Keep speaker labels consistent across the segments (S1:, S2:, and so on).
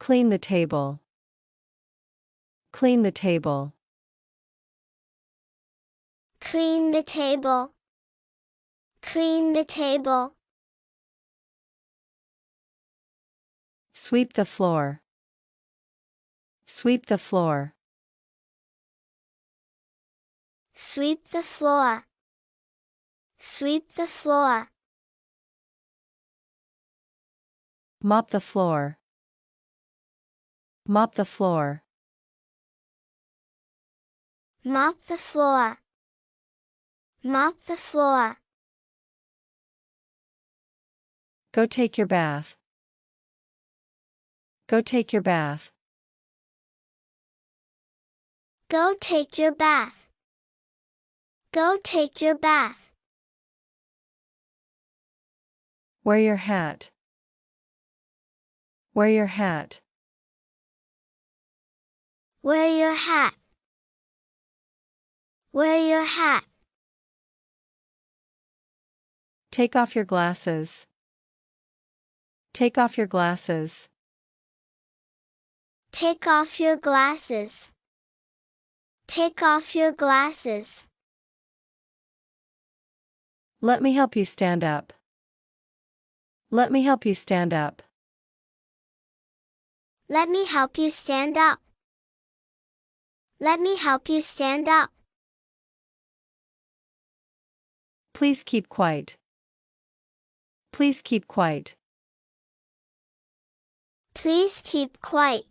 S1: Clean the table. Clean the table.
S2: Clean the table. Clean the table.
S1: Sweep the floor. Sweep the floor.
S2: Sweep the floor. Sweep the floor.
S1: Mop the floor. Mop the floor.
S2: Mop the floor. Mop the floor.
S1: Go take your bath. Go take your bath.
S2: Go take your bath. Go take your bath.
S1: Wear your hat. Wear your hat.
S2: Wear your hat. Wear your hat.
S1: Take off your glasses. Take off your glasses.
S2: Take off your glasses. Take off your glasses.
S1: Let me help you stand up. Let me help you stand up.
S2: Let me help you stand up. Let me help you stand up.
S1: Please keep quiet. Please keep quiet.
S2: Please keep quiet.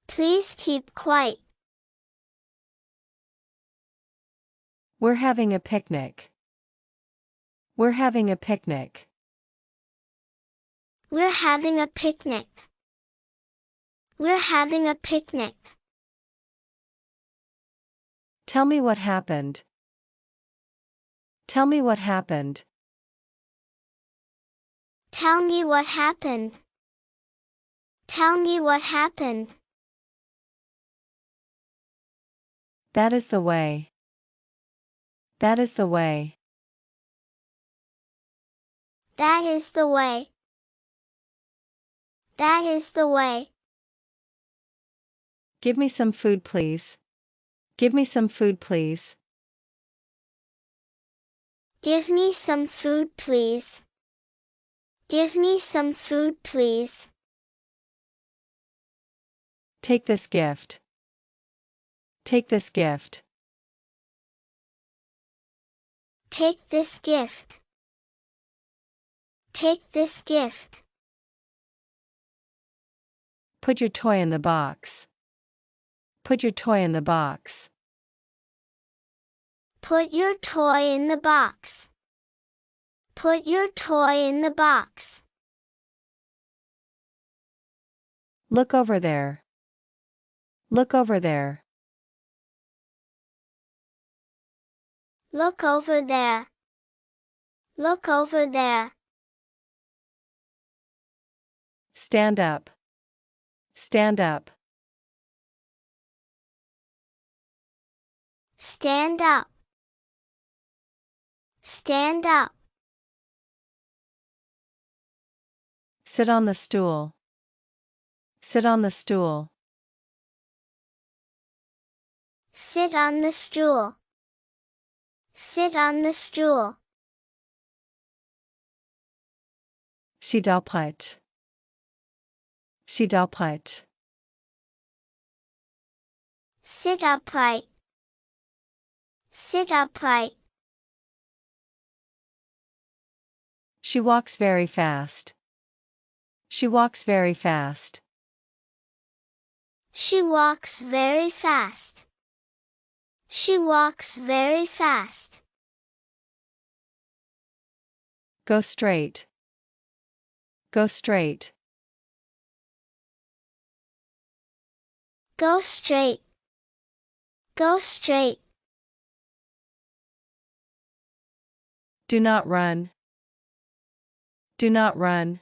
S2: Please keep quiet.
S1: We're having a picnic. We're having a picnic.
S2: We're having a picnic. We're having a picnic.
S1: Tell me what happened. Tell me what happened.
S2: Tell me what happened. Tell me what happened.
S1: That is the way. That is the way.
S2: That is the way. That is the way.
S1: Give me some food, please. Give me some food, please.
S2: Give me some food, please. Give me some food, please.
S1: Take this gift. Take this gift.
S2: Take this gift. Take this gift.
S1: Put your toy in the box. Put your toy in the box.
S2: Put your toy in the box. Put your toy in the box.
S1: Look over there. Look over there.
S2: Look over there. Look over there.
S1: Stand up. Stand up.
S2: Stand up. Stand up.
S1: Sit on the stool. Sit on the stool.
S2: Sit on the stool. Sit on the stool.
S1: Sit upright. Sit upright.
S2: Sit upright. Sit upright.
S1: She walks very fast. She walks very fast.
S2: She walks very fast. She walks very fast.
S1: Go straight. Go straight.
S2: Go straight. Go straight.
S1: Do not run. Do not run.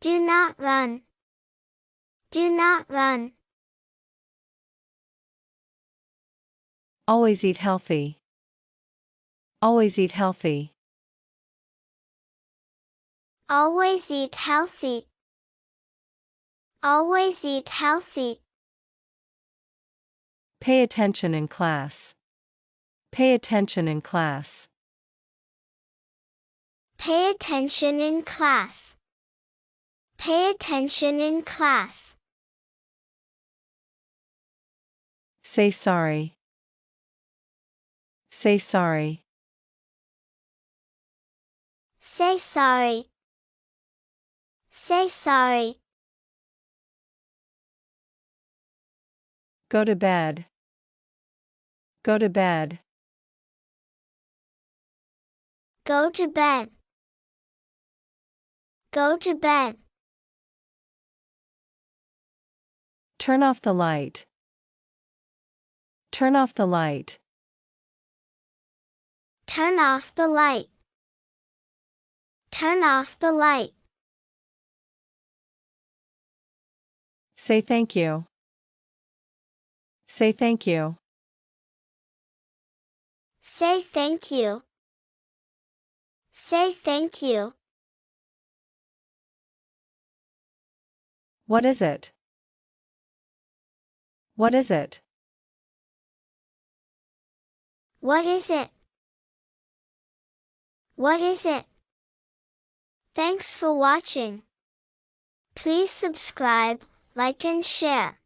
S2: Do not run. Do not run.
S1: Always eat healthy. Always eat healthy.
S2: Always eat healthy. Always eat healthy.
S1: Pay attention in class. Pay attention in class.
S2: Pay attention in class. Pay attention in class.
S1: Say sorry. Say sorry.
S2: Say sorry. Say sorry.
S1: Go to bed. Go to bed.
S2: Go to bed. Go to bed.
S1: Turn off the light. Turn off the light.
S2: Turn off the light. Turn off the light.
S1: Say thank you. Say thank you.
S2: Say thank you. Say thank you.
S1: What is it? What is it?
S2: What is it? What is it? Thanks for watching. Please subscribe, like and share.